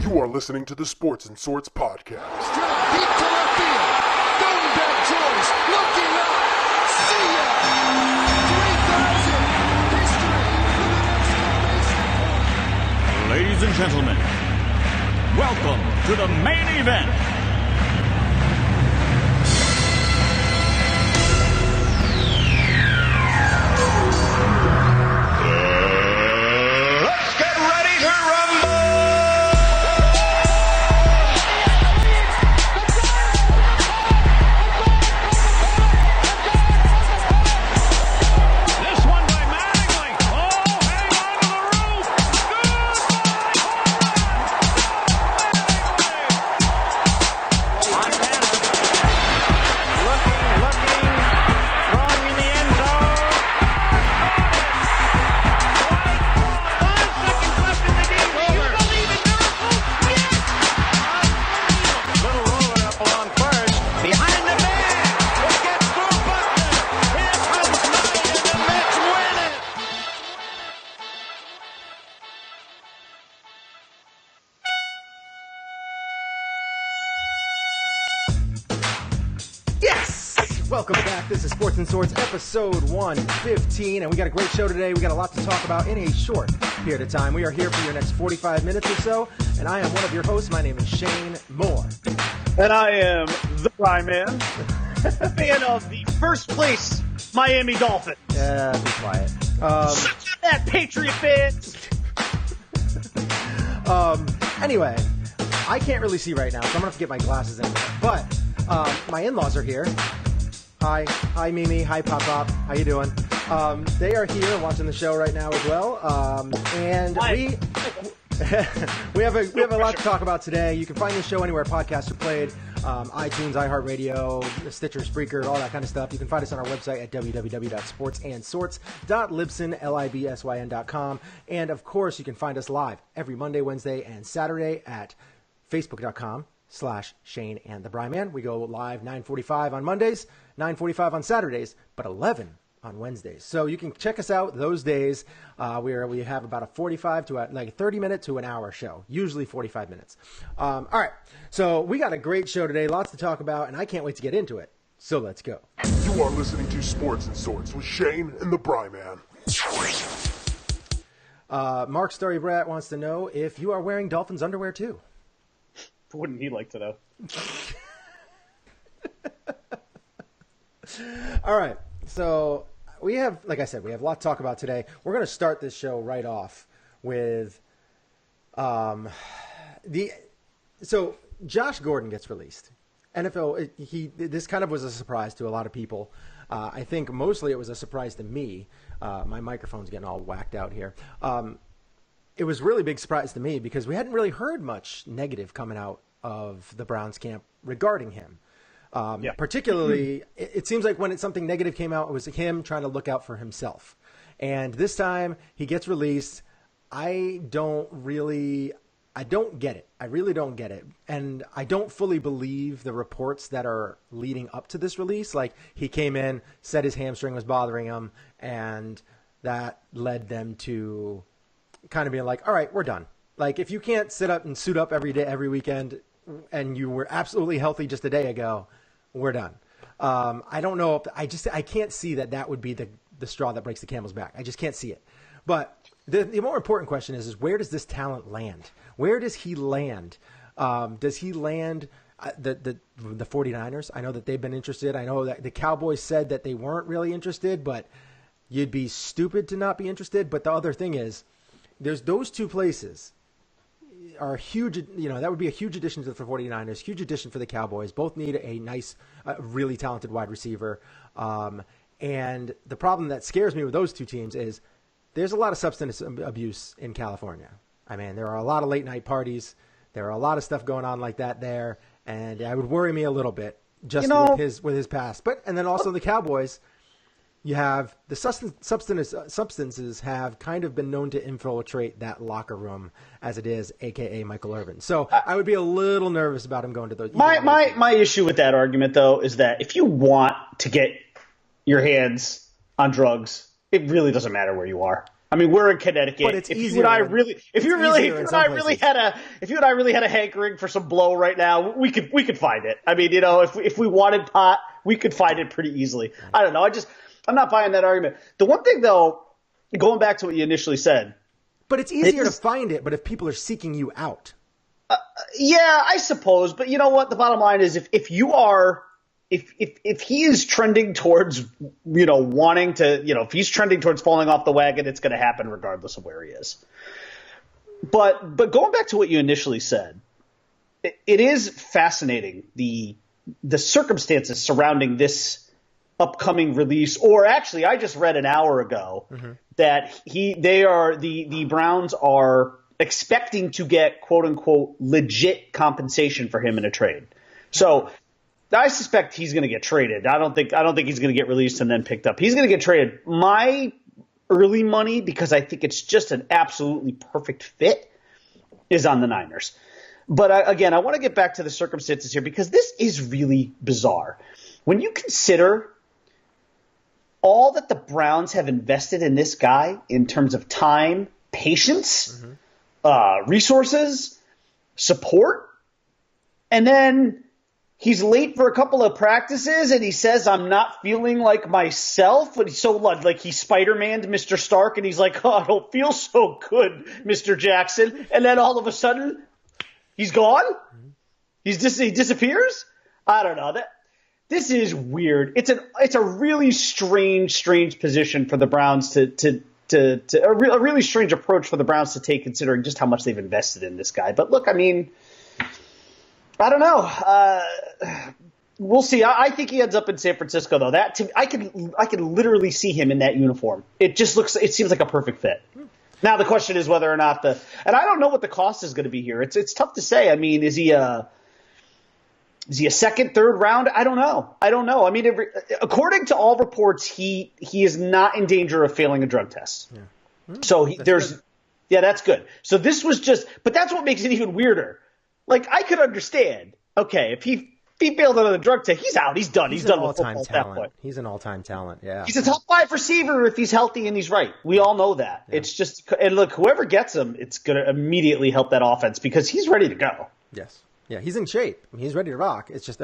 You are listening to the Sports and Sorts podcast. Deep to left field. Going back Joyce. Looking up. See ya. 3,000. History. Ladies and gentlemen, welcome to the main event. Welcome back. This is Sports and Swords, episode 115, and we got a great show today. We got a lot to talk about in a short period of time. We are here for your next 45 minutes or so, and I am one of your hosts. My name is Shane Moore. And I am the Ryman, fan of the first place Miami Dolphins. Yeah, be quiet. That Patriot fans. Anyway, I can't really see right now, so I'm going to have to get my glasses in. But my in-laws are here. Hi, Mimi. Hi, Pop. How you doing? They are here watching the show right now as well. And we have a lot to talk about today. You can find this show anywhere podcasts are played, iTunes, iHeartRadio, Stitcher, Spreaker, all that kind of stuff. You can find us on our website at www.sportsandsorts.libsyn.com. And of course, you can find us live every Monday, Wednesday, and Saturday at facebook.com/Shane and the Bryman. We go live 9:45 on Mondays, 9:45 on Saturdays, but 11 on Wednesdays. So you can check us out those days. We have about a 45 to a 30 minute to an hour show, usually 45 minutes. All right, so we got a great show today, lots to talk about, and I can't wait to get into it. So let's go. You are listening to Sports and Sorts with Shane and the Bryman. Mark Story Brat wants to know if you are wearing Dolphins underwear too. Wouldn't he like to know? All right, so we have, like I said, we have a lot to talk about today. We're going to start this show right off with so Josh Gordon gets released. NFL, this kind of was a surprise to a lot of people. I think mostly it was a surprise to me. My microphone's getting all whacked out here. It was really big surprise to me because we hadn't really heard much negative coming out of the Browns camp regarding him. Particularly, it seems like when something negative came out, it was him trying to look out for himself. And this time he gets released. I don't get it. I really don't get it. And I don't fully believe the reports that are leading up to this release. Like, he came in, said his hamstring was bothering him, and that led them to kind of being like, all right, we're done. Like, if you can't sit up and suit up every day, every weekend, and you were absolutely healthy just a day ago, we're done. I don't know if I can't see that would be the straw that breaks the camel's back. I just can't see it. But the more important question is where does this talent land? Where does he land? Does he land the 49ers? I know that they've been interested. I know that the Cowboys said that they weren't really interested, but you'd be stupid to not be interested. But the other thing is, there's those two places are huge. That would be a huge addition to the 49ers, huge addition for the Cowboys. Both need a nice, really talented wide receiver. And the problem that scares me with those two teams is there's a lot of substance abuse in California. I mean, there are a lot of late night parties. There are a lot of stuff going on like that there. And it would worry me a little bit just with his past. And then also the Cowboys, you have the substances have kind of been known to infiltrate that locker room as it is, a.k.a. Michael Irvin. So I would be a little nervous about him going to those. My issue with that argument, though, is that if you want to get your hands on drugs, it really doesn't matter where you are. I mean, we're in Connecticut. But it's if easier. You and I really, if you and I really had a hankering for some blow right now, we could find it. I mean, if we wanted pot, we could find it pretty easily. I don't know. I'm not buying that argument. The one thing though, going back to what you initially said. But it's easier to find it. But if people are seeking you out. Yeah, I suppose. But you know what? The bottom line is if he is trending towards, wanting to, if he's trending towards falling off the wagon, it's going to happen regardless of where he is. But going back to what you initially said, it is fascinating the circumstances surrounding this upcoming release. Or actually, I just read an hour ago that the Browns are expecting to get quote unquote legit compensation for him in a trade. So I suspect he's going to get traded. I don't think he's going to get released and then picked up. He's going to get traded. My early money, because I think it's just an absolutely perfect fit, is on the Niners. But again, I want to get back to the circumstances here because this is really bizarre. When you consider all that the Browns have invested in this guy in terms of time, patience, resources, support, and then he's late for a couple of practices, and he says, I'm not feeling like myself. And he's so like he Spider-Man'd Mr. Stark, and he's like, oh, I don't feel so good, Mr. Jackson. And then all of a sudden, he's gone? He disappears? I don't know. This is weird. It's a really strange position for the Browns a really strange approach for the Browns to take, considering just how much they've invested in this guy. But look, I mean, I don't know. We'll see. I think he ends up in San Francisco, though. I can literally see him in that uniform. It seems like a perfect fit. Now the question is whether or not and I don't know what the cost is going to be here. It's tough to say. I mean, is he a second, third round? I don't know. I mean, according to all reports, he is not in danger of failing a drug test. Yeah. So that's good. So this was but that's what makes it even weirder. Like, I could understand, okay, if he failed another drug test, he's out. He's done. He's done with football at that point. He's an all-time talent, yeah. He's a top 5 receiver if he's healthy and he's right. We all know that. Yeah. It's just – and look, whoever gets him, it's going to immediately help that offense because he's ready to go. Yes. Yeah, he's in shape. I mean, he's ready to rock. It's just,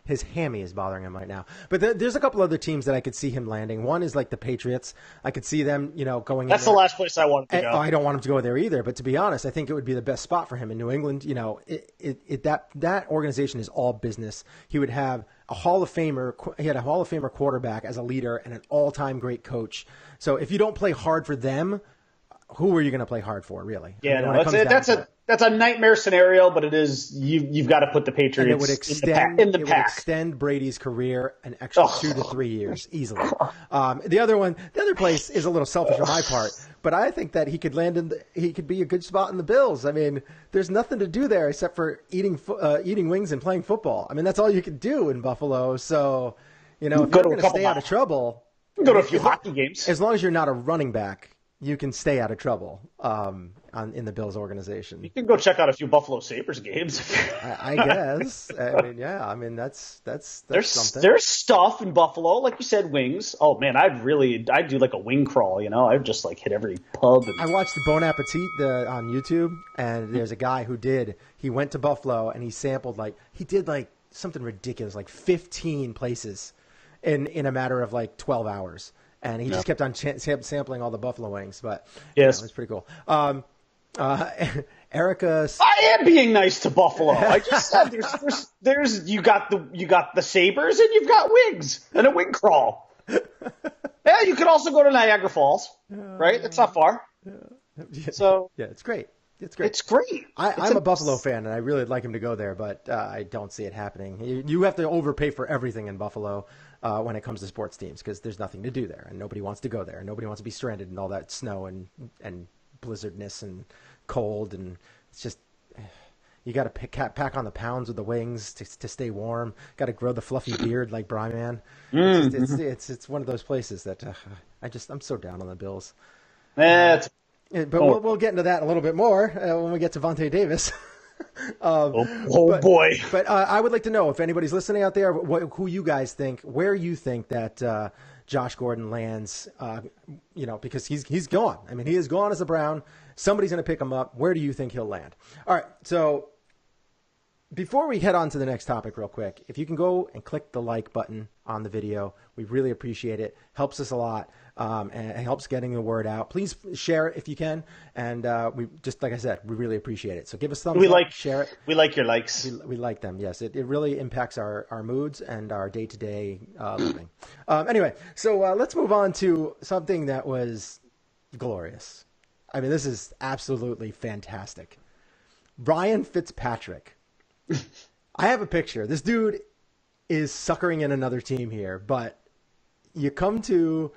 his hammy is bothering him right now. But there's a couple other teams that I could see him landing. One is like the Patriots. I could see them, going. That's the last place I wanted to go. I don't want him to go there either. But to be honest, I think it would be the best spot for him in New England. That organization is all business. He would have a Hall of Famer. He had a Hall of Famer quarterback as a leader and an all-time great coach. So if you don't play hard for them, who are you going to play hard for, really? Yeah, that's a nightmare scenario, but it is you've got to put the Patriots and it would extend, in the pack. It would extend Brady's career an extra 2 to 3 years easily. The other place is a little selfish on my part, but I think that he could he could be a good spot in the Bills. I mean, there's nothing to do there except for eating wings and playing football. I mean, that's all you can do in Buffalo. So, if you're going to stay out of trouble, go to a few hockey games. As long as you're not a running back, you can stay out of trouble in the Bills organization. You can go check out a few Buffalo Sabres games. I guess. I mean, yeah. I mean, that's something. There's stuff in Buffalo, like you said, wings. Oh man, I'd do like a wing crawl. I'd just like hit every pub. I watched the Bon Appetit on YouTube, and there's a guy who he went to Buffalo and he sampled he did something ridiculous, like 15 places in a matter of 12 hours. And he just kept on sampling all the buffalo wings, but yes, it was pretty cool. Erica, I am being nice to Buffalo. I just said there's you got the Sabres and you've got wings and a wing crawl. Yeah, you could also go to Niagara Falls, right? It's not far. So it's great. It's great. It's great. I'm a Buffalo fan, and I really would like him to go there, but I don't see it happening. You have to overpay for everything in Buffalo when it comes to sports teams because there's nothing to do there, and nobody wants to go there. Nobody wants to be stranded in all that snow and blizzardness and cold, and it's just you got to pack on the pounds with the wings to stay warm. Got to grow the fluffy beard like Bryman. It's one of those places that I'm so down on the Bills. But we'll get into that a little bit more when we get to Vontae Davis. Boy. But I would like to know if anybody's listening out there, who you guys think, where you think that Josh Gordon lands, because he's gone. I mean, he is gone as a Brown. Somebody's going to pick him up. Where do you think he'll land? All right, so before we head on to the next topic real quick, if you can go and click the like button on the video, we really appreciate it. Helps us a lot, and it helps getting the word out. Please share it if you can, and we just, like I said, we really appreciate it. So give us thumbs up, share it. We like your likes. We like them, yes. It really impacts our moods and our day-to-day living. Anyway, so let's move on to something that was glorious. I mean, this is absolutely fantastic. Ryan Fitzpatrick. I have a picture. This dude is suckering in another team here, but you come to,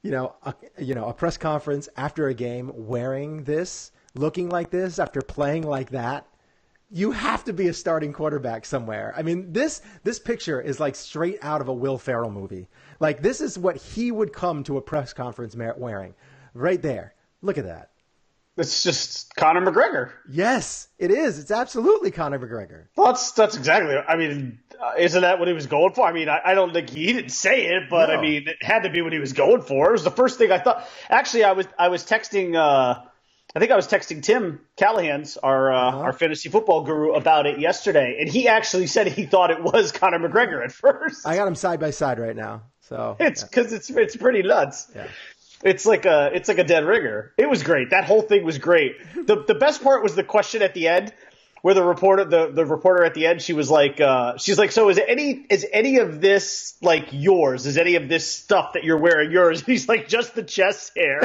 a press conference after a game wearing this, looking like this, after playing like that. You have to be a starting quarterback somewhere. I mean, this picture is like straight out of a Will Ferrell movie. Like, this is what he would come to a press conference wearing. Right there. Look at that. It's just Conor McGregor. Yes, it is. It's absolutely Conor McGregor. Well, that's exactly. I mean, isn't that what he was going for? I mean, I don't think he didn't say it, but no. I mean, it had to be what he was going for. It was the first thing I thought. Actually, I was texting. I think I was texting Tim Callahan's, our fantasy football guru, about it yesterday, and he actually said he thought it was Conor McGregor at first. I got him side by side right now, so it's because it's pretty nuts. Yeah. It's like a dead ringer. It was great. That whole thing was great. The best part was the question at the end, where the reporter at the end, she was like, so is any of this like yours? Is any of this stuff that you're wearing yours? And he's like, just the chest hair.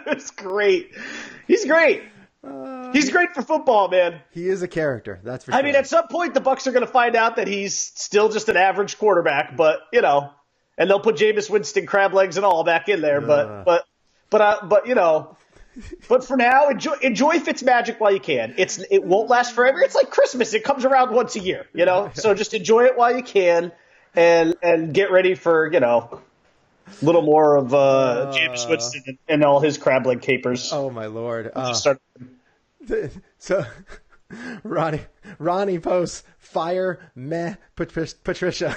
It's great. He's great. He's great for football, man. He is a character. That's for sure. I mean, at some point the Bucs are going to find out that he's still just an average quarterback, but and they'll put Jameis Winston crab legs and all back in there. But for now, enjoy Fitzmagic while you can. It won't last forever. It's like Christmas. It comes around once a year, So just enjoy it while you can, and get ready for a little more of Jameis Winston and all his crab leg capers. Oh my Lord! So Ronnie posts fire Patricia.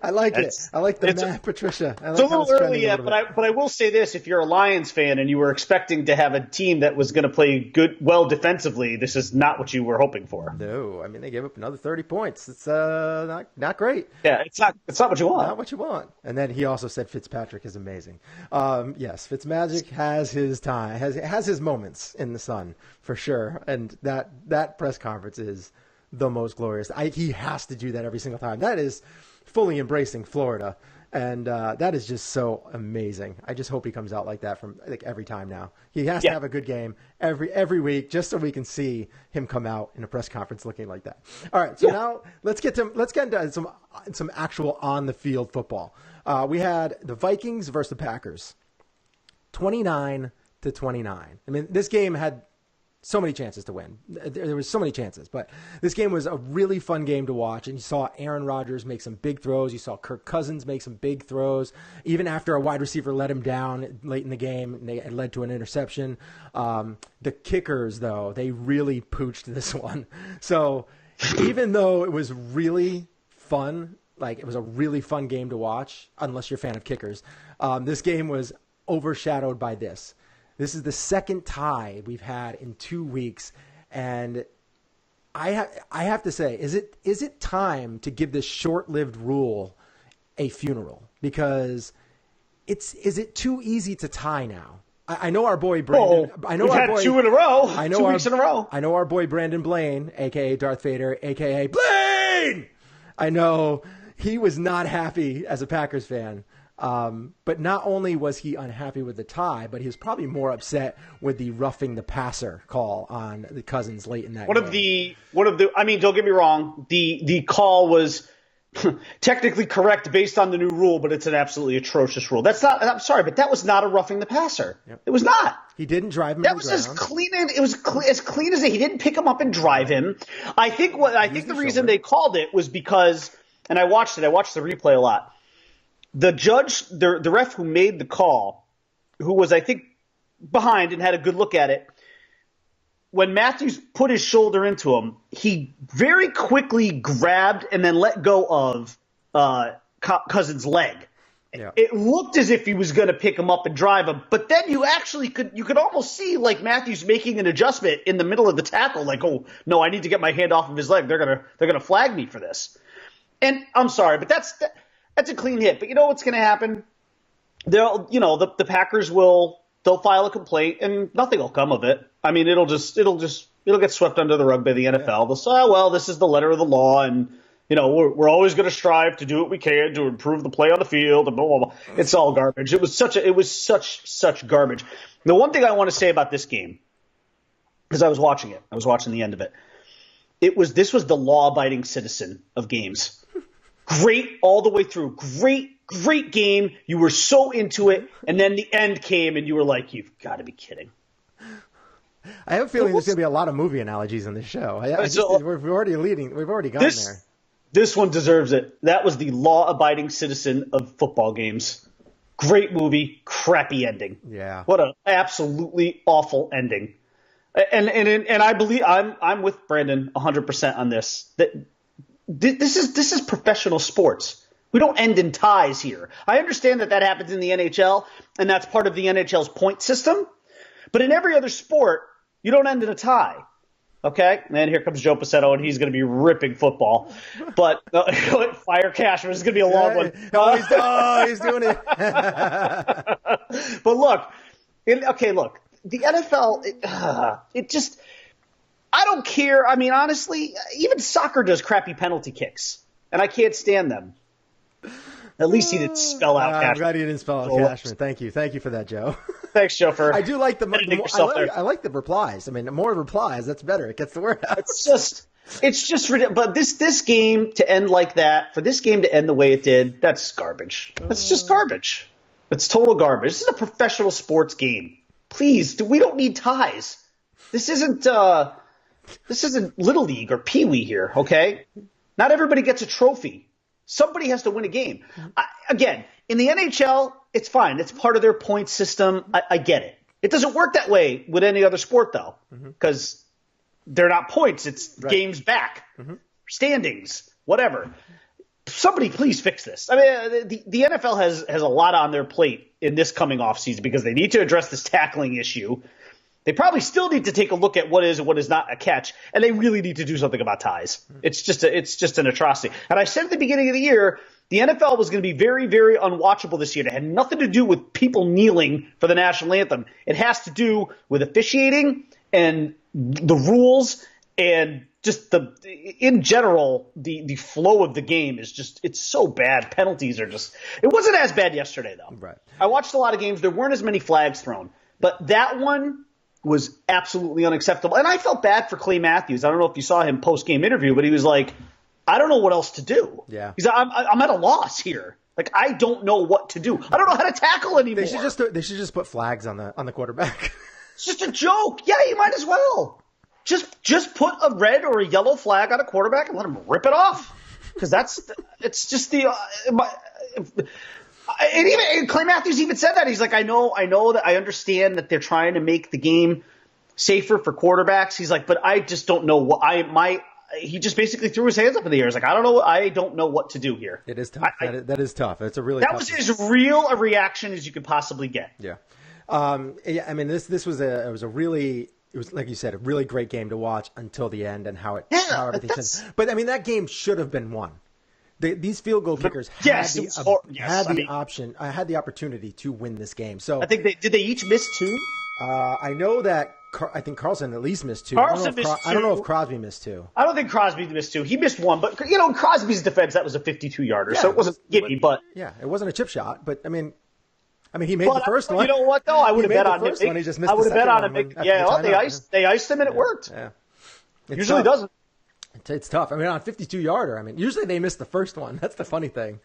I like it. I like the Patricia. It's a little early yet, but I will say this: if you're a Lions fan and you were expecting to have a team that was going to play well defensively, this is not what you were hoping for. No, I mean they gave up another 30 points. It's not great. Yeah, it's not what you want. Not what you want. And then he also said Fitzpatrick is amazing. Yes, Fitzmagic has his time, has his moments in the sun for sure. And that press conference is the most glorious. He has to do that every single time. That is fully embracing Florida, and that is just so amazing. I just hope he comes out like that from every time now. He has to have a good game every week, just so we can see him come out in a press conference looking like that. All right, so now let's get into some actual on the field football. We had the Vikings versus the Packers, 29-29. I mean, this game had so many chances to win. There was so many chances, but this game was a really fun game to watch. And you saw Aaron Rodgers make some big throws. You saw Kirk Cousins make some big throws. Even after a wide receiver let him down late in the game, it led to an interception. The kickers, though, they really pooched this one. So even though it was really fun, it was a really fun game to watch, unless you're a fan of kickers, this game was overshadowed by this. This is the second tie we've had in 2 weeks, and I have to say, is it time to give this short-lived rule a funeral? Because is it too easy to tie now? I know our boy Brandon. We've had 2 in a row. 2 weeks in a row. I know our boy Brandon Blaine, aka Darth Vader, aka Blaine. I know he was not happy as a Packers fan. But not only was he unhappy with the tie, but he was probably more upset with the roughing the passer call on the Cousins late in that game. I mean, don't get me wrong. The call was technically correct based on the new rule, but it's an absolutely atrocious rule. I'm sorry, but that was not a roughing the passer. Yep. It was not. He didn't drive him. That was as clean. It was as clean as he didn't pick him up and drive him. I think the reason they called it was because, and I watched the replay a lot. The judge, the ref who made the call, who was, I think, behind and had a good look at it, when Matthews put his shoulder into him, he very quickly grabbed and then let go of Cousins' leg. Yeah. It looked as if he was going to pick him up and drive him, but then you could almost see like Matthews making an adjustment in the middle of the tackle, like, oh no, I need to get my hand off of his leg. They're gonna flag me for this. And I'm sorry, but that's a clean hit. But you know what's going to happen? The Packers they'll file a complaint and nothing will come of it. I mean, it'll get swept under the rug by the NFL. Yeah. They'll say, oh, well, this is the letter of the law, and we're always going to strive to do what we can to improve the play on the field, and blah, blah, blah. It's all garbage. It was such garbage. The one thing I want to say about this game, because I was watching the end of it. This was the law-abiding citizen of games. Great all the way through. Great game. You were so into it, and then the end came, and you were like, "You've got to be kidding." I have a feeling there's going to be a lot of movie analogies in this show. We've already gone there. This one deserves it. That was the law-abiding citizen of football games. Great movie, crappy ending. Yeah. What an absolutely awful ending. And I believe I'm with Brandon 100% on this. That this is professional sports. We don't end in ties here. I understand that happens in the NHL, and that's part of the NHL's point system. But in every other sport, you don't end in a tie. Okay? And here comes Joe Pacetto, and he's going to be ripping football. But fire Cashman is going to be a long one. He's doing it. But look. The NFL, I don't care. I mean, honestly, even soccer does crappy penalty kicks, and I can't stand them. At least he didn't spell out Cashman. I'm glad he didn't spell out Cashman. Thank you for that, Joe. Thanks, Joe. I do like I like the replies. I mean, the more replies, that's better. It gets the word out. It's just ridiculous. But this game to end like that, for this game to end the way it did, that's garbage. That's just garbage. It's total garbage. This is a professional sports game. Please, we don't need ties. This isn't Little League or Pee Wee here, okay? Not everybody gets a trophy. Somebody has to win a game. Again, in the NHL, it's fine. It's part of their point system. I get it. It doesn't work that way with any other sport, though, because they're not points. It's games back, standings, whatever. Somebody please fix this. I mean, the NFL has a lot on their plate in this coming off season because they need to address this tackling issue. They probably still need to take a look at what is and what is not a catch, and they really need to do something about ties. It's just an atrocity. And I said at the beginning of the year, the NFL was going to be very, very unwatchable this year. It had nothing to do with people kneeling for the national anthem. It has to do with officiating and the rules and just in general, the flow of the game is just, it's so bad. Penalties are just, it wasn't as bad yesterday though. Right. I watched a lot of games. There weren't as many flags thrown, but that one was absolutely unacceptable. And I felt bad for Clay Matthews. I don't know if you saw him post-game interview, but he was like, I don't know what else to do. Yeah. He's like, I'm at a loss here. Like, I don't know what to do. I don't know how to tackle anymore. They should just put flags on the quarterback. It's just a joke. Yeah, you might as well. Just put a red or a yellow flag on a quarterback and let him rip it off. Because it's just the and Clay Matthews even said that. He's like, I know that I understand that they're trying to make the game safer for quarterbacks. He's like, but I just don't know what he just basically threw his hands up in the air. He's like, I don't know what to do here. It is tough. That is tough. It's a really that tough was as real a reaction as you could possibly get. Yeah. I mean, this was a really, it was like you said, a really great game to watch until the end and how everything. But I mean, that game should have been won. These field goal kickers had the opportunity to win this game. So I think did they each miss two? I know that I think Carlson at least missed two. I don't know if Crosby missed two. I don't think Crosby missed two. He missed one, but in Crosby's defense, that was a 52-yarder, so it wasn't gimme. But yeah, it wasn't a chip shot. But I mean, he made the first one. You know what though? I would have bet on him. He just missed I would have bet on him. Yeah, they iced him and it worked. Yeah. Usually doesn't. It's tough. I mean, on 52-yarder, I mean, usually they miss the first one. That's the funny thing,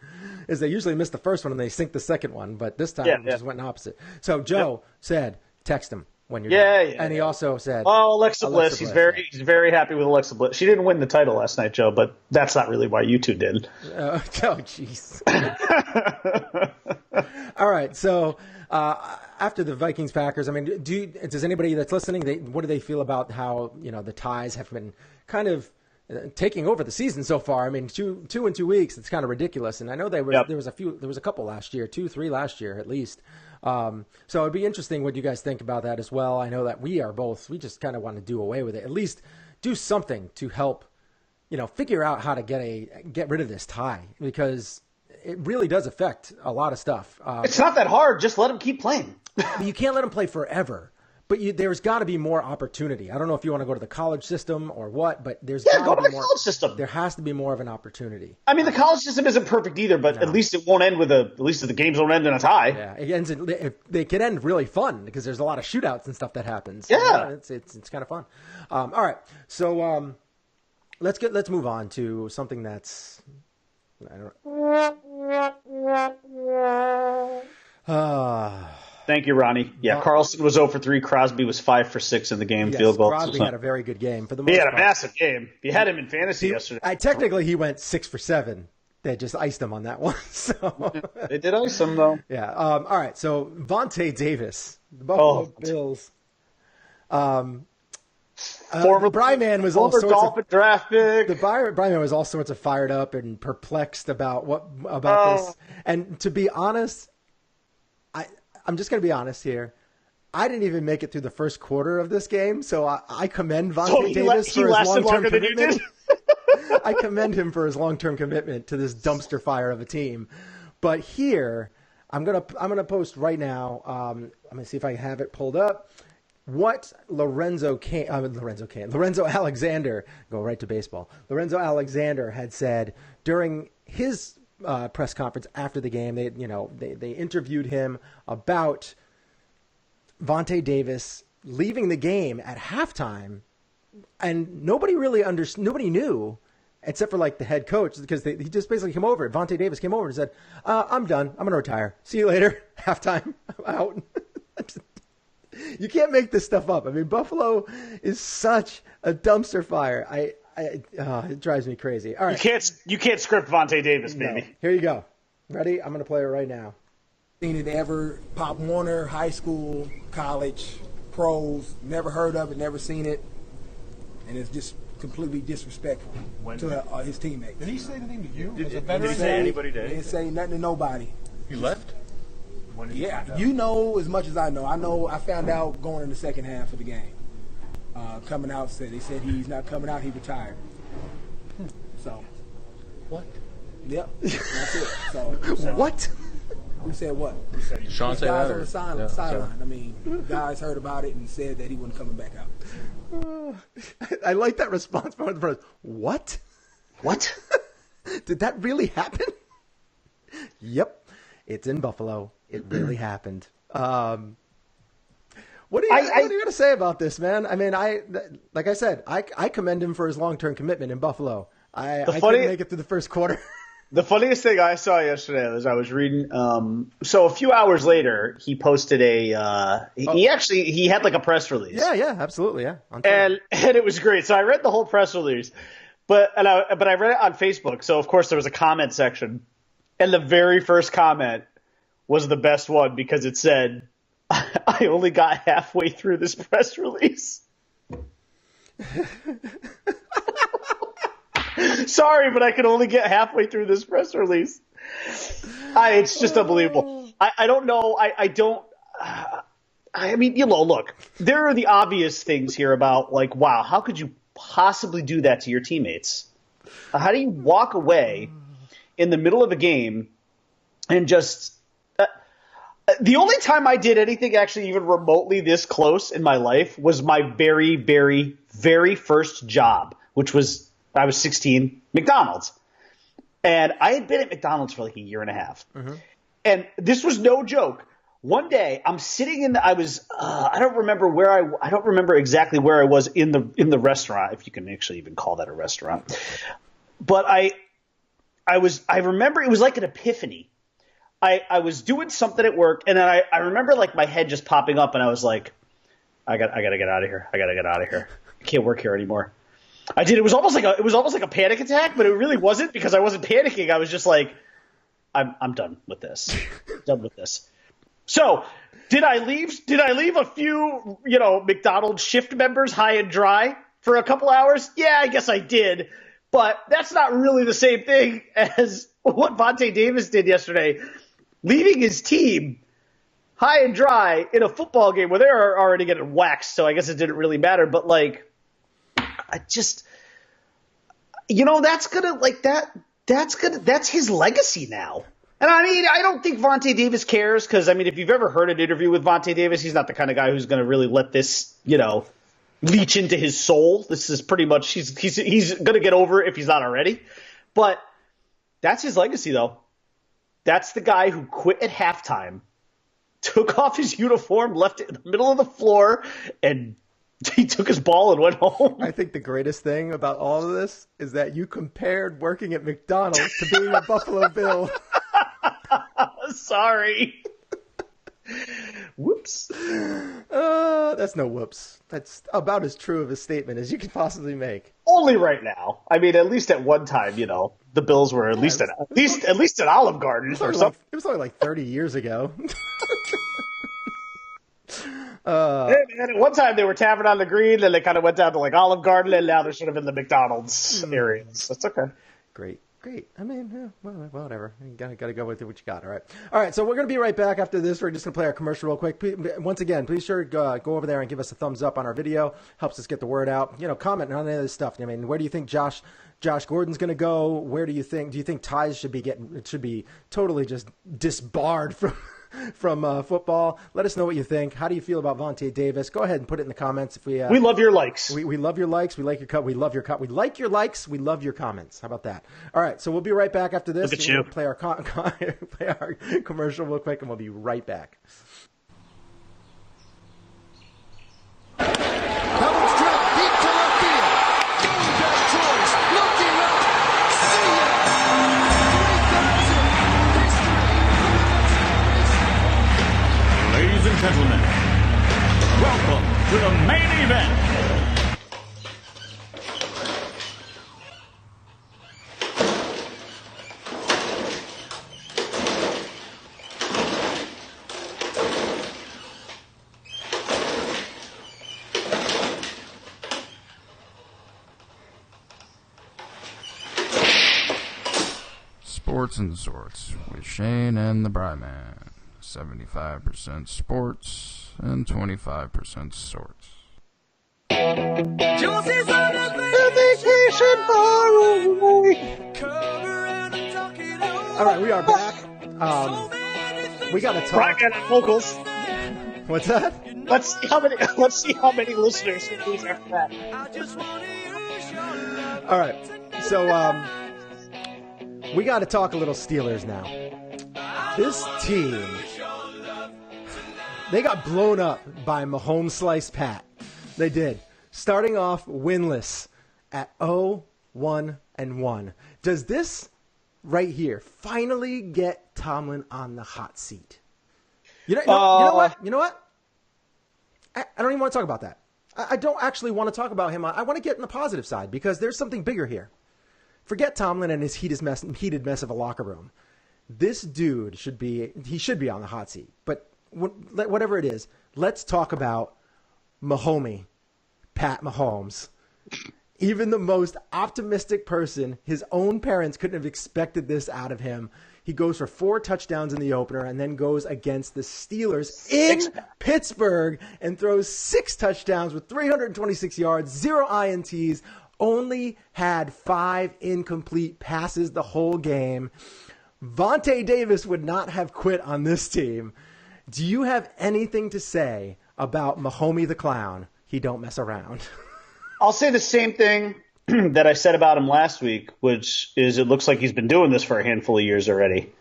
is they usually miss the first one and they sink the second one. But this time it just went opposite. So Joe said, text him when you're done. And he also said, Alexa Bliss. He's very happy with Alexa Bliss. She didn't win the title last night, Joe, but that's not really why you two did. Oh, jeez. All right. So after the Vikings Packers, I mean, does anybody that's listening, what do they feel about how the ties have been kind of taking over the season so far. I mean, two in 2 weeks, it's kind of ridiculous. And I know there was a couple last year, 2-3 last year at least. So it'd be interesting what you guys think about that as well. I know that we just kind of want to do away with it, at least do something to help, figure out how to get rid of this tie, because it really does affect a lot of stuff. It's not that hard. Just let them keep playing. You can't let them play forever. But there's got to be more opportunity. I don't know if you want to go to the college system or what, but there's go got to to be the more. college system. There has to be more of an opportunity. I mean, the college system isn't perfect either, but at least it won't end at least the games won't end in a tie. Yeah, it ends. They can end really fun because there's a lot of shootouts and stuff that happens. Yeah, it's kind of fun. All right, so let's move on to something that's. Thank you, Ronnie. Yeah, Carlson was 0 for 3. Crosby was 5 for 6 in the game. Yes, field goal. Crosby had a very good game for the most He had part. a massive game. You had him in fantasy yesterday. Technically, he went 6 for 7. They just iced him on that one. So They did ice him, though. yeah. All right. So Vontae Davis, the Buffalo Bills. Former Brian Man was all sorts Dolphin of draft pick. The Brian Man was all sorts of fired up and perplexed about this. And to be honest, I'm just going to be honest here. I didn't even make it through the first quarter of this game, so I commend Vontae Davis for his long-term commitment. I commend him for his long-term commitment to this dumpster fire of a team. But here, I'm gonna post right now. I'm gonna see if I have it pulled up. What Lorenzo Alexander, go right to baseball. Lorenzo Alexander had said during his press conference after the game. They interviewed him about Vontae Davis leaving the game at halftime, and nobody knew except for like the head coach, because he just basically came over. Vontae Davis came over and said, "I'm done. I'm gonna retire. See you later. Halftime. I'm out." You can't make this stuff up. I mean, Buffalo is such a dumpster fire. It drives me crazy. All right. You can't script Vontae Davis, baby. No. Here you go. Ready? I'm going to play it right now. Seen it ever. Pop Warner, high school, college, pros, never heard of it, never seen it. And it's just completely disrespectful to his teammates. Did he say anything to you? Did he say anybody did? He didn't say nothing to nobody. He left? Yeah, you know as much as I know. I found out going in the second half of the game. Coming out, they said he's not coming out. He retired. So. What? Yep. That's it. So. What? Who said what? Sean said guys that. on the sideline. I mean, guys heard about it and said that he wasn't coming back out. I like that response from the first. What? What? Did that really happen? Yep. It's in Buffalo. It really happened. What are you going to say about this, man? I mean, like I said, I commend him for his long-term commitment in Buffalo. I couldn't make it through the first quarter. The funniest thing I saw yesterday was I was reading. So a few hours later, he posted he had like a press release. Yeah, absolutely, yeah. And it was great. So I read the whole press release, but I read it on Facebook. So of course there was a comment section, and the very first comment was the best one because it said, "I only got halfway through this press release." Sorry, but I could only get halfway through this press release. It's just unbelievable. I don't know. I mean, look, there are the obvious things here about like, wow, how could you possibly do that to your teammates? How do you walk away in the middle of a game and just the only time I did anything actually even remotely this close in my life was my very, very, very first job, which was I was 16, McDonald's. And I had been at McDonald's for like a year and a half. Mm-hmm. And this was no joke. One day I'm sitting I don't remember exactly where I was in the restaurant, if you can actually even call that a restaurant. But I remember it was like an epiphany. I was doing something at work, and then I remember like my head just popping up, and I was like, I gotta get out of here. I can't work here anymore. I did. It was almost like a panic attack, but it really wasn't because I wasn't panicking. I was just like, I'm done with this. Done with this. So did I leave a few, McDonald's shift members high and dry for a couple hours? Yeah, I guess I did. But that's not really the same thing as what Vontae Davis did yesterday, leaving his team high and dry in a football game where they're already getting waxed, so I guess it didn't really matter. But, like, I just – that's going to – like, that's his legacy now. And, I mean, I don't think Vontae Davis cares because, I mean, if you've ever heard an interview with Vontae Davis, he's not the kind of guy who's going to really let this, leach into his soul. This is pretty much he's going to get over it if he's not already. But that's his legacy, though. That's the guy who quit at halftime, took off his uniform, left it in the middle of the floor, and he took his ball and went home. I think the greatest thing about all of this is that you compared working at McDonald's to being a Buffalo Bill. Sorry. Whoops. That's no whoops. That's about as true of a statement as you could possibly make. Only right now. I mean, at least at one time, the Bills were at least at Olive Garden or something. It was only like 30 years ago. And at one time they were Tavern on the Green, then they kind of went down to like Olive Garden, and now they're sort of in the McDonald's areas. That's okay. Great. I mean, whatever. You gotta go with what you got. All right. So we're gonna be right back after this. We're just gonna play our commercial real quick. Once again, please sure go over there and give us a thumbs up on our video. Helps us get the word out. Comment on any of this stuff. I mean, where do you think Josh Gordon's gonna go? Where do you think Ties should be totally just disbarred from football? Let us know what you think. How do you feel about Vontae Davis? Go ahead and put it in the comments. If we love your likes. We love your likes. We like your we love your we like your likes. We love your comments. How about that? All right, so we'll be right back after this. Look at you. Play our play our commercial real quick, and we'll be right back. Helms drop deep to left field. Going back towards, looking up. See ya. 3,000. Ladies and gentlemen, welcome to the main event. Sports and Sorts with Shane and the Bryman. 75% sports and 25% sorts. All right, we are back. We got to talk. Bracket vocals. What's that? Let's see how many listeners we lose after that. All right, so we got to talk a little Steelers now. This team, they got blown up by Mahomes Slice Pat. They did. Starting off winless at 0-1-1. Does this right here finally get Tomlin on the hot seat? You know what? I don't even want to talk about that. I don't actually want to talk about him. I want to get in the positive side because there's something bigger here. Forget Tomlin and his heated mess of a locker room. This dude should be on the hot seat. But whatever it is, let's talk about Mahomie, Pat Mahomes. Even the most optimistic person, his own parents couldn't have expected this out of him. He goes for 4 touchdowns in the opener and then goes against the Steelers in Pittsburgh and throws 6 touchdowns with 326 yards, 0 INTs, only had 5 incomplete passes the whole game. Vontae Davis would not have quit on this team. Do you have anything to say about Mahomie the Clown? He don't mess around. I'll say the same thing that I said about him last week, which is it looks like he's been doing this for a handful of years already.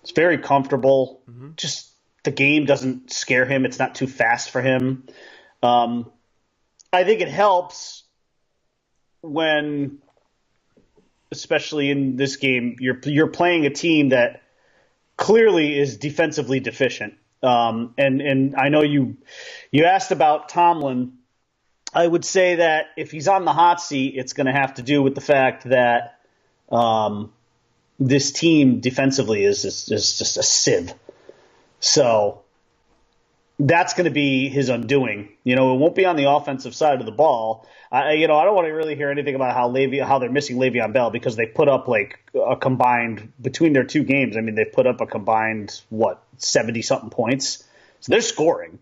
It's very comfortable. Mm-hmm. Just the game doesn't scare him. It's not too fast for him. I think it helps when, especially in this game, you're playing a team that clearly is defensively deficient. And I know you asked about Tomlin. I would say that if he's on the hot seat, it's going to have to do with the fact that this team defensively is just a sieve. So, that's going to be his undoing. It won't be on the offensive side of the ball. I don't want to really hear anything about how they're missing Le'Veon Bell, because they put up like a combined, between their two games, they put up a combined 70-something points. So they're scoring.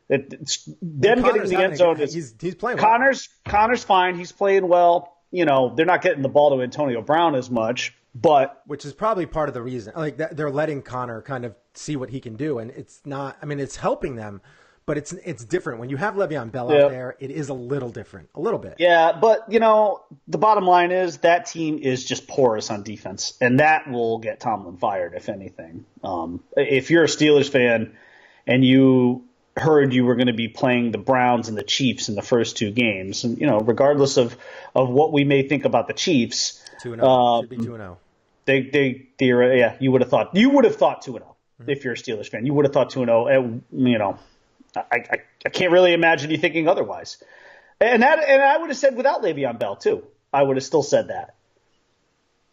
It's them getting in the end zone. He's playing well. Connor's fine. He's playing well. They're not getting the ball to Antonio Brown as much, but which is probably part of the reason. Like they're letting Connor kind of see what he can do, and it's not. It's helping them, but it's different when you have Le'Veon Bell out there. It is a little different, a little bit. Yeah, but the bottom line is that team is just porous on defense, and that will get Tomlin fired, if anything. If you're a Steelers fan and you heard you were going to be playing the Browns and the Chiefs in the first two games, and regardless of what we may think about the Chiefs, 2-0 should be 2-0. They you would have thought 2-0 if you're a Steelers fan. You would have thought 2-0. I can't really imagine you thinking otherwise. And I would have said without Le'Veon Bell too. I would have still said that,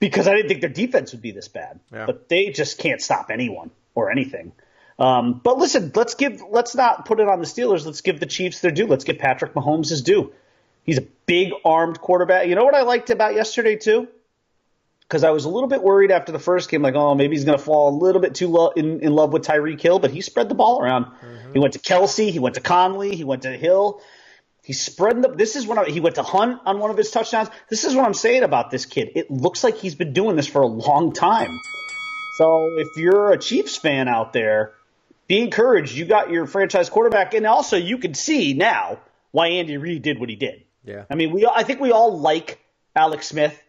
because I didn't think their defense would be this bad. Yeah. But they just can't stop anyone or anything. But listen, let's not put it on the Steelers. Let's give the Chiefs their due. Let's give Patrick Mahomes his due. He's a big armed quarterback. You know what I liked about yesterday too? Because I was a little bit worried after the first game, like, oh, maybe he's going to fall a little bit too in love with Tyreek Hill, but he spread the ball around. Mm-hmm. He went to Kelsey, he went to Conley, he went to Hill. He he went to Hunt on one of his touchdowns. This is what I'm saying about this kid. It looks like he's been doing this for a long time. So if you're a Chiefs fan out there, be encouraged. You got your franchise quarterback, and also you can see now why Andy Reid did what he did. Yeah. I think we all like Alex Smith,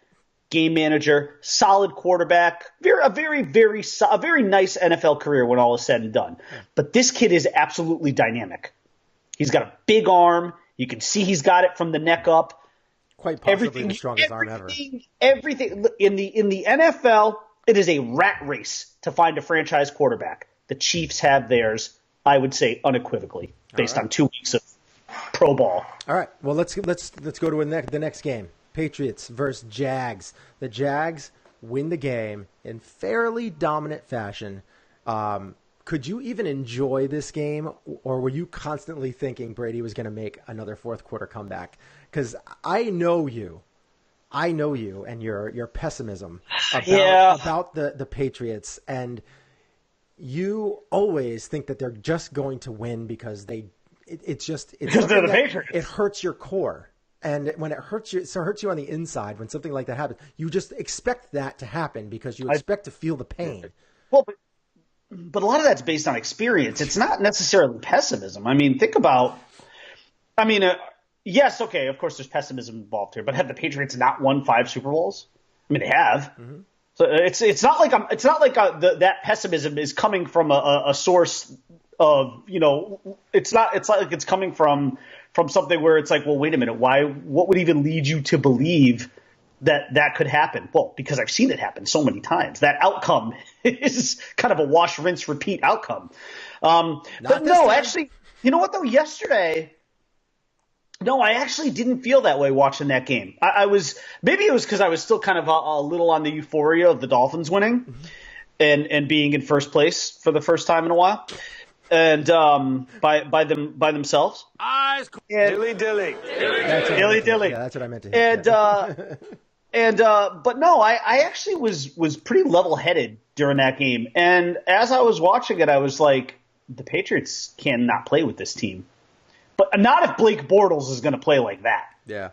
game manager, solid quarterback, a very nice NFL career when all is said and done. But this kid is absolutely dynamic. He's got a big arm. You can see he's got it from the neck up. Quite possibly the strongest arm ever. Everything in the NFL, it is a rat race to find a franchise quarterback. The Chiefs have theirs, I would say, unequivocally, based on 2 weeks of pro ball. All right. Well, let's go to the next game. Patriots versus Jags. The Jags win the game in fairly dominant fashion. Could you even enjoy this game, or were you constantly thinking Brady was going to make another fourth quarter comeback? Because I know you and your pessimism about the Patriots, and you always think that they're just going to win because they're the Patriots. It hurts your core. And when it hurts you on the inside, when something like that happens, you just expect that to happen because you expect to feel the pain. Well, but a lot of that's based on experience. It's not necessarily pessimism. Think about – yes, okay, of course there's pessimism involved here, but have the Patriots not won 5 Super Bowls? They have. Mm-hmm. So it's not like that pessimism is coming from a source of, it's not like it's coming from something where it's like, well, wait a minute, what would even lead you to believe that could happen? Well, because I've seen it happen so many times. That outcome is kind of a wash, rinse, repeat outcome. But no, actually, you know what though? Yesterday, no, I actually didn't feel that way watching that game. Maybe it was because I was still kind of a little on the euphoria of the Dolphins winning and being in first place for the first time in a while. And by themselves. Dilly. Dilly. Yeah, that's what I meant to hear. But no, I actually was pretty level-headed during that game. And as I was watching it, I was like, the Patriots cannot play with this team. But not if Blake Bortles is going to play like that. Yeah.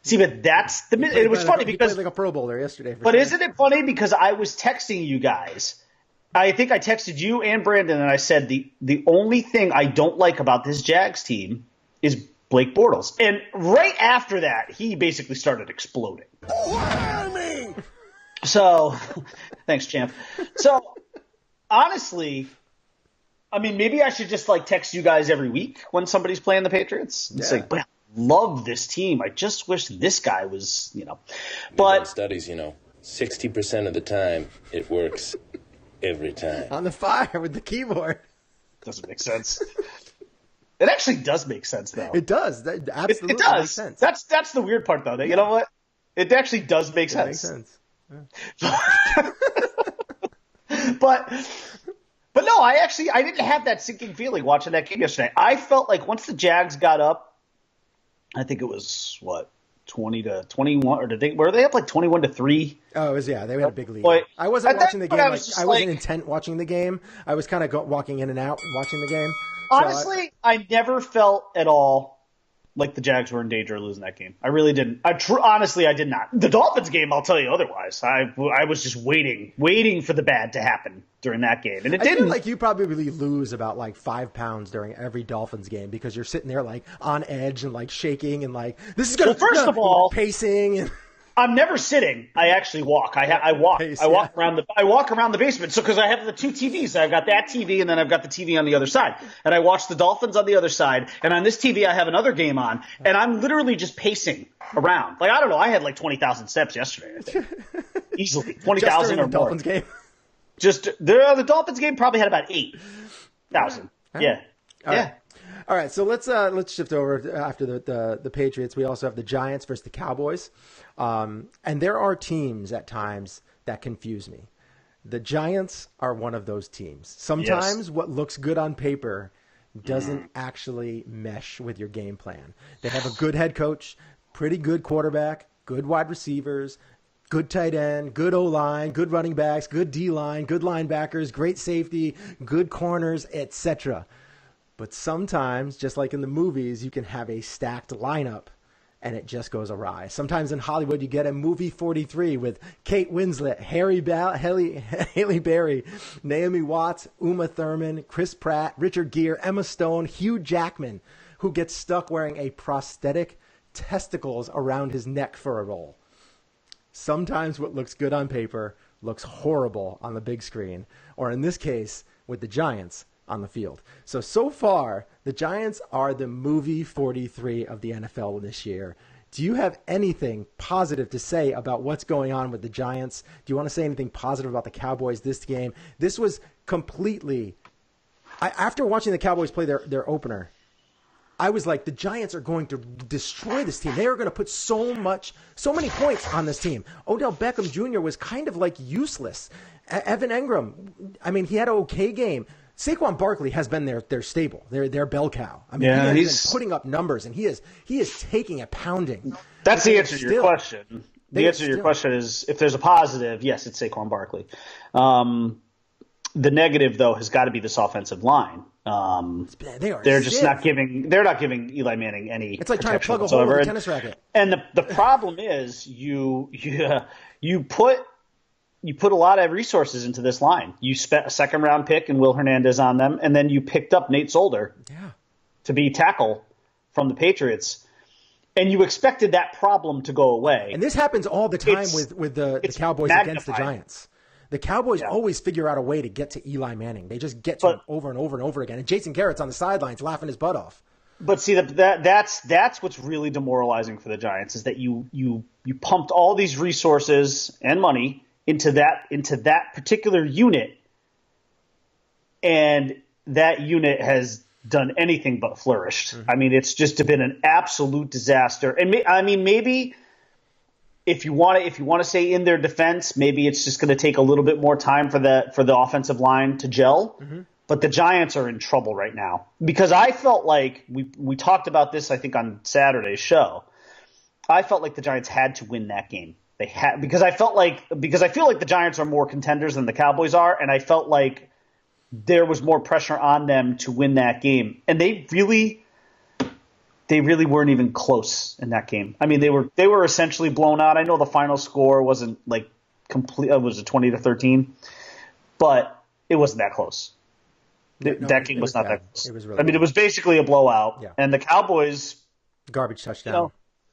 See, but that's the – it was funny because – he played like a Pro Bowler yesterday. But isn't it funny because I was texting you guys – I think I texted you and Brandon, and I said the only thing I don't like about this Jags team is Blake Bortles. And right after that, he basically started exploding. So, thanks, champ. So, honestly, maybe I should just text you guys every week when somebody's playing the Patriots and say, "Well, love this team. I just wish this guy was, But studies, 60% of the time it works. Every time. On the fire with the keyboard. Doesn't make sense. It actually does make sense, though. It does. That absolutely it does. Makes sense. That's the weird part, though. You know what? It actually does make sense. Makes sense. Yeah. But But no, I didn't have that sinking feeling watching that game yesterday. I felt like once the Jags got up, I think it was 20-21, or were they up like 21-3? Oh, it was, yeah, they had a big lead. Boy, I wasn't watching the game. I wasn't like, intent watching the game. I was kind of walking in and out watching the game. Honestly, I never felt at all like the Jags were in danger of losing that game. I really didn't. Honestly, I did not. The Dolphins game, I'll tell you otherwise. I was just waiting for the bad to happen during that game, and it didn't. I feel like you probably lose about like 5 pounds during every Dolphins game because you're sitting there like on edge and like shaking and like this is gonna. Well, first of all, pacing. And I'm never sitting. I actually walk. I walk. Pace, I walk around the basement. So because I have the 2 TVs, I've got that TV and then I've got the TV on the other side, and I watch the Dolphins on the other side. And on this TV, I have another game on, and I'm literally just pacing around. Like I don't know. I had like 20,000 steps yesterday. I think. Easily 20,000 or more. Dolphins game. The Dolphins game probably had about 8,000. Yeah. Yeah. All right, so let's shift over after the Patriots. We also have the Giants versus the Cowboys, and there are teams at times that confuse me. The Giants are one of those teams. Sometimes what looks good on paper doesn't actually mesh with your game plan. They have a good head coach, pretty good quarterback, good wide receivers, good tight end, good O-line, good running backs, good D-line, good linebackers, great safety, good corners, etc. But sometimes, just like in the movies, you can have a stacked lineup and it just goes awry. Sometimes in Hollywood, you get a movie 43 with Kate Winslet, Haley Berry, Naomi Watts, Uma Thurman, Chris Pratt, Richard Gere, Emma Stone, Hugh Jackman, who gets stuck wearing a prosthetic testicles around his neck for a role. Sometimes what looks good on paper looks horrible on the big screen, or in this case, with the Giants on the field. So far, the Giants are the movie 43 of the NFL this year. Do you have anything positive to say about what's going on with the Giants? Do you want to say anything positive about the Cowboys this game? This was completely... after watching the Cowboys play their opener, I was like, the Giants are going to destroy this team. They are going to put so many points on this team. Odell Beckham Jr. was kind of like useless. Evan Engram, I mean, he had an okay game. Saquon Barkley has been their stable, their bell cow. I mean, he's been putting up numbers, and he is taking a pounding. That's the answer to your question. The answer to your question is, if there's a positive, yes, it's Saquon Barkley. The negative, though, has got to be this offensive line. They're just not giving Eli Manning any. It's like trying to plug a hole in a tennis racket. And the problem is you put a lot of resources into this line. You spent a second-round pick and Will Hernandez on them, and then you picked up Nate Solder to be tackle from the Patriots, and you expected that problem to go away. And this happens all the time with the Cowboys against the Giants. The Cowboys always figure out a way to get to Eli Manning. They just get to him over and over and over again. And Jason Garrett's on the sidelines laughing his butt off. But see, that's what's really demoralizing for the Giants is that you pumped all these resources and money into that particular unit, and that unit has done anything but flourished. Mm-hmm. I mean, it's just been an absolute disaster. And maybe if you want to say in their defense, maybe it's just going to take a little bit more time for the offensive line to gel. Mm-hmm. But the Giants are in trouble right now because I felt like we talked about this, I think, on Saturday's show. I felt like the Giants had to win that game. They had because I feel like the Giants are more contenders than the Cowboys are, and I felt like there was more pressure on them to win that game, and they really weren't even close in that game. I mean, they were essentially blown out. I know the final score wasn't like complete; it was a 20-13, but it wasn't that close. That game was not that close. It was really it was basically a blowout, and the Cowboys garbage touchdown.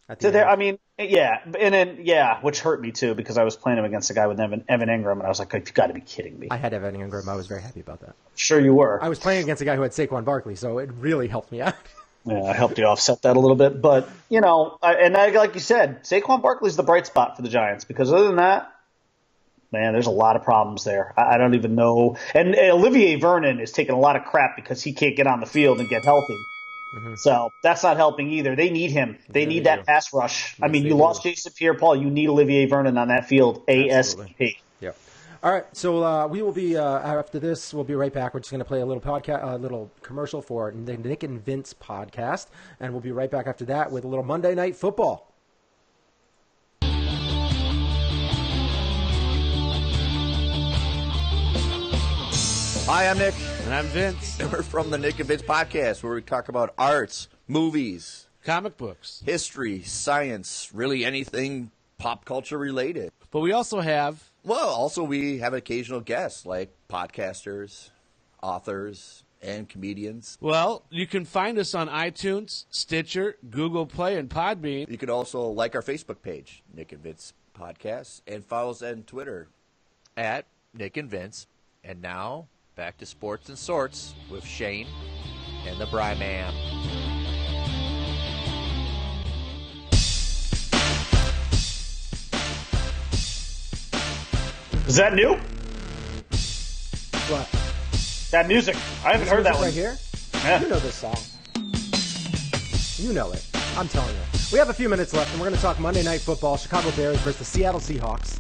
Which hurt me too because I was playing him against a guy with Evan Engram, and I was like, "You've got to be kidding me!" I had Evan Engram. I was very happy about that. Sure, you were. I was playing against a guy who had Saquon Barkley, so it really helped me out. Yeah, I helped you offset that a little bit, but like you said, Saquon Barkley's the bright spot for the Giants because other than that, man, there's a lot of problems there. I don't even know. And Olivier Vernon is taking a lot of crap because he can't get on the field and get healthy. Mm-hmm. So that's not helping either. They need him. They need that pass rush. Yes, you lost Jason Pierre-Paul. You need Olivier Vernon on that field ASAP. Yep. All right, so we will be after this. We'll be right back. We're just going to play a little podcast, a little commercial for the Nick and Vince podcast, and we'll be right back after that with a little Monday Night Football. Hi, I'm Nick. And I'm Vince. And we're from the Nick and Vince podcast, where we talk about arts, movies, comic books, history, science, really anything pop culture related. But we also have... we have occasional guests like podcasters, authors, and comedians. Well, you can find us on iTunes, Stitcher, Google Play, and Podbean. You can also like our Facebook page, Nick and Vince Podcast, and follow us on Twitter at Nick and Vince. And now, back to Sports and Sorts with Shane and the Bry Man. Is that new? What? That music. I haven't heard that one. Right here? Yeah. You know this song. You know it. I'm telling you. We have a few minutes left, and we're going to talk Monday Night Football, Chicago Bears versus the Seattle Seahawks.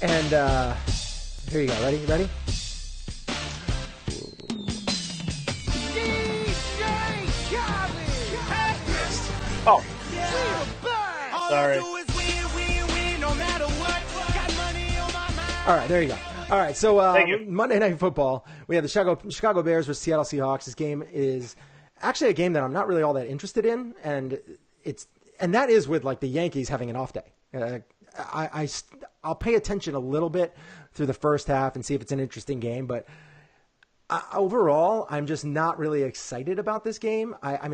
And here you go. Ready? Oh. Sorry. All right, there you go. All right, so Monday Night Football, we have the Chicago Bears versus Seattle Seahawks. This game is actually a game that I'm not really all that interested in, and that is with like the Yankees having an off day. I'll pay attention a little bit through the first half and see if it's an interesting game, but overall, I'm just not really excited about this game. I'm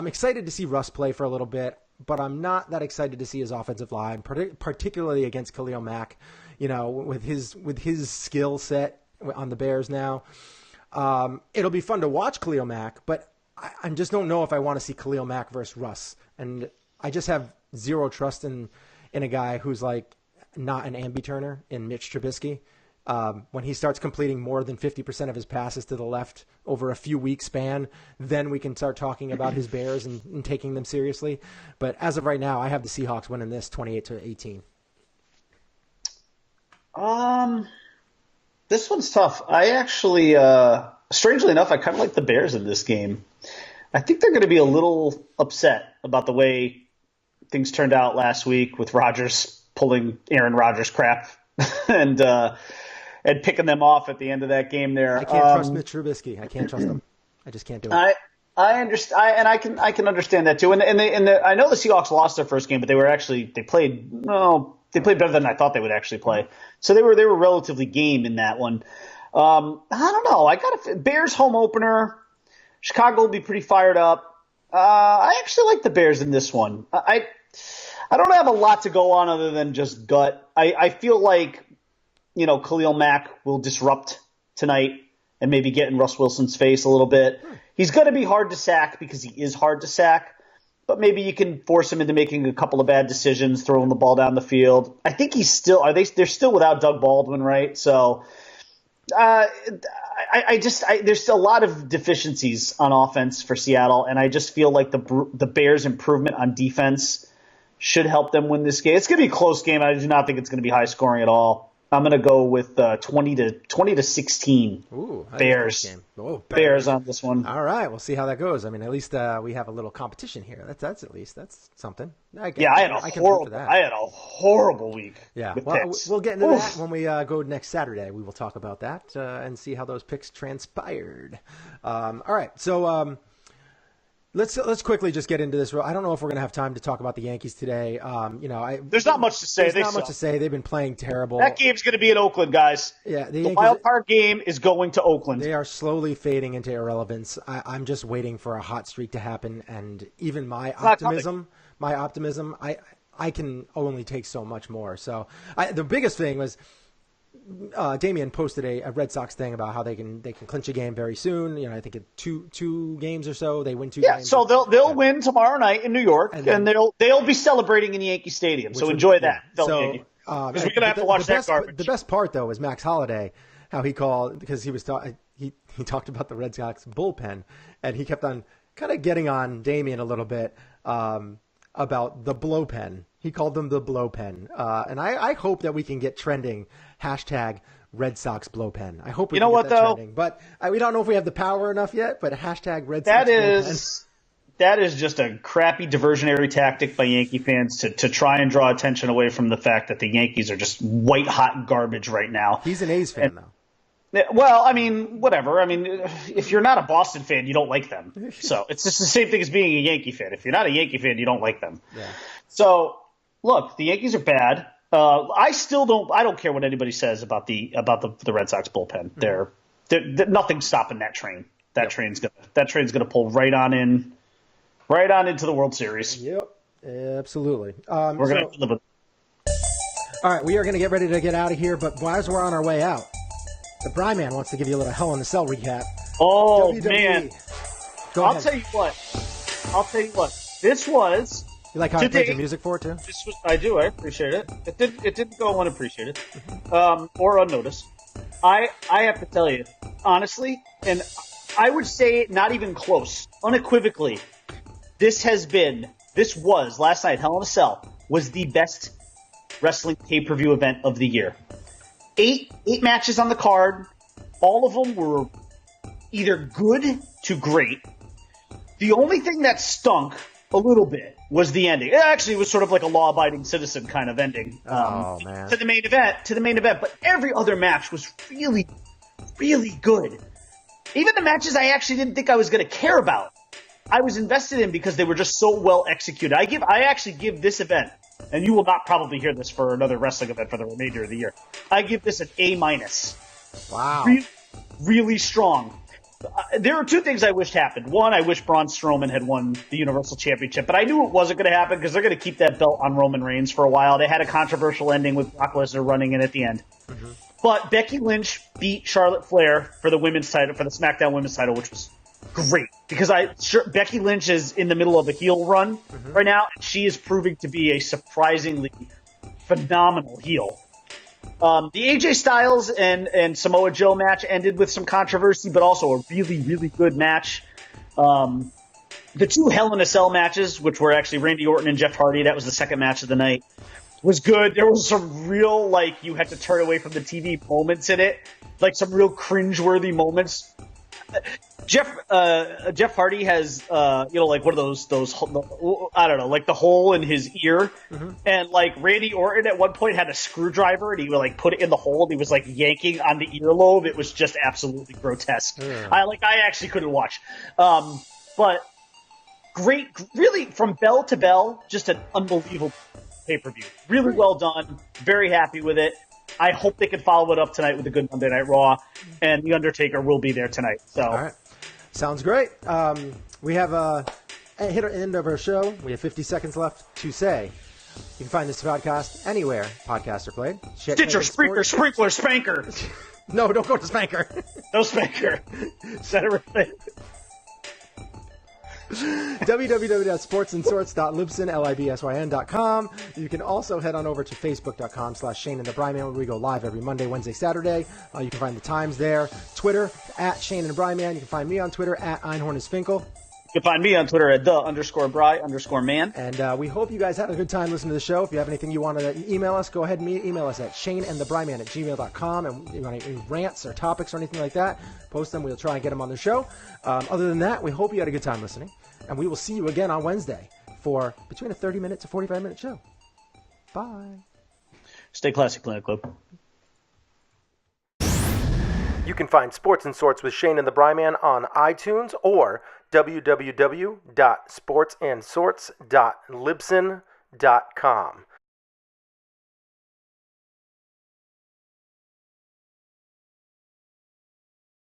excited to see Russ play for a little bit, but I'm not that excited to see his offensive line, particularly against Khalil Mack, with his skill set on the Bears now. It'll be fun to watch Khalil Mack, but I just don't know if I want to see Khalil Mack versus Russ. And I just have zero trust in a guy who's like not an ambi-turner in Mitch Trubisky. When he starts completing more than 50% of his passes to the left over a few week span, then we can start talking about his Bears and taking them seriously. But as of right now, I have the Seahawks winning this 28-18. This one's tough. I actually, strangely enough, I kind of like the Bears in this game. I think they're going to be a little upset about the way things turned out last week with Rodgers pulling Aaron Rodgers crap and picking them off at the end of that game there. I can't trust Mitch Trubisky. I can't trust him. I just can't do it. I understand, and I can understand that too. And I know the Seahawks lost their first game, but they played better than I thought they would actually play. So they were relatively game in that one. I don't know. I got Bears home opener. Chicago will be pretty fired up. I actually like the Bears in this one. I don't have a lot to go on other than just gut. I feel like, Khalil Mack will disrupt tonight and maybe get in Russ Wilson's face a little bit. He's going to be hard to sack because he is hard to sack, but maybe you can force him into making a couple of bad decisions, throwing the ball down the field. I think they're still without Doug Baldwin, right? So there's a lot of deficiencies on offense for Seattle, and I just feel like the Bears' improvement on defense should help them win this game. It's going to be a close game. I do not think it's going to be high scoring at all. I'm going to go with 20-16. Ooh, Bears. Oh, Bears on this one. All right, we'll see how that goes. I mean, at least we have a little competition here. That's at least something. I had a horrible week. Yeah, with well, picks. we'll get into that when we go next Saturday. We will talk about that and see how those picks transpired. All right, so let's quickly just get into this. I don't know if we're going to have time to talk about the Yankees today. There's not much to say. There's not much to say. They've been playing terrible. That game's going to be in Oakland, guys. Yeah, the Yankees, wild card game is going to Oakland. They are slowly fading into irrelevance. I'm just waiting for a hot streak to happen, and even my optimism, I can only take so much more. So the biggest thing was Damian posted a Red Sox thing about how they can clinch a game very soon. I think in two games or so they win two games. Yeah, so they'll win tomorrow night in New York, and they'll be celebrating in Yankee Stadium. So enjoy that. Because we're gonna have to watch that garbage. The best part though was Max Holiday, how he called because he was he talked about the Red Sox bullpen, and he kept on kind of getting on Damian a little bit about the Blowpen. He called them the Blowpen. And I hope that we can get trending hashtag Red Sox Blowpen. I hope we can get that trending. But we don't know if we have the power enough yet, but hashtag Red Sox Blowpen. That is just a crappy diversionary tactic by Yankee fans to try and draw attention away from the fact that the Yankees are just white-hot garbage right now. He's an A's fan, though. Well, I mean, whatever. I mean, if you're not a Boston fan, you don't like them. So it's just the same thing as being a Yankee fan. If you're not a Yankee fan, you don't like them. Yeah. So, look, the Yankees are bad. I don't care what anybody says about the Red Sox bullpen. They're nothing's stopping that train. That train's gonna pull right on into the World Series. Yep, absolutely. We're gonna have to live with it. All right, we are gonna get ready to get out of here, but as we're on our way out, the Bry Man wants to give you a little Hell in a Cell recap. Oh, WWE. Man. I'll tell you what. This was... You like how I played your music for it, too? I do. I appreciate it. It didn't go unappreciated or unnoticed. I have to tell you, honestly, and I would say not even close, unequivocally, this was, last night, Hell in a Cell, was the best wrestling pay-per-view event of the year. Eight matches on the card. All of them were either good to great. The only thing that stunk a little bit was the ending. It was sort of like a law-abiding citizen kind of ending man. to the main event. But every other match was really, really good. Even the matches I actually didn't think I was going to care about, I was invested in because they were just so well executed. I actually give this event, and you will not probably hear this for another wrestling event for the remainder of the year, I give this an A-. Wow. Really strong. There are two things I wished happened. One, I wish Braun Strowman had won the Universal Championship, but I knew it wasn't going to happen because they're going to keep that belt on Roman Reigns for a while. They had a controversial ending with Brock Lesnar running in at the end. Mm-hmm. But Becky Lynch beat Charlotte Flair for the women's title, for the SmackDown Women's title, which was great because Becky Lynch is in the middle of a heel run right now. And she is proving to be a surprisingly phenomenal heel. The AJ Styles and Samoa Joe match ended with some controversy, but also a really, really good match. The two Hell in a Cell matches, which were actually Randy Orton and Jeff Hardy, that was the second match of the night, was good. There was some real, you had to turn away from the TV moments in it, some real cringeworthy moments. Jeff Hardy has, one of those, I don't know, the hole in his ear. Mm-hmm. And, Randy Orton at one point had a screwdriver and he would, put it in the hole and he was, yanking on the earlobe. It was just absolutely grotesque. Yeah. I actually couldn't watch. But great, really, from bell to bell, just an unbelievable pay-per-view. Really well done. Very happy with it. I hope they can follow it up tonight with a good Monday Night Raw, and The Undertaker will be there tonight. So, all right. Sounds great. We have hit the end of our show. We have 50 seconds left to say. You can find this podcast anywhere podcasts are played. Stitcher, Spreaker, Sprinkler, Spanker. No, don't go to Spanker. No Spanker. Center www.sportsandsorts.libsyn.com. You can also head on over to facebook.com/Shane and the Bry Man, where we go live every Monday, Wednesday, Saturday. You can find the times there. Twitter @Shane and the Bry Man. You can find me on Twitter @EinhornIsFinkel. You can find me on Twitter @the_Bry_man. And we hope you guys had a good time listening to the show. If you have anything you want to email us, go ahead and email us at shaneandthebryman@gmail.com. And you want any rants or topics or anything like that, post them. We'll try and get them on the show. Other than that, we hope you had a good time listening. And we will see you again on Wednesday for between a 30-minute to 45-minute show. Bye. Stay classy, Planet Club. You can find Sports and Sorts with Shane and the Bry Man on iTunes or www.sportsandsorts.libsyn.com.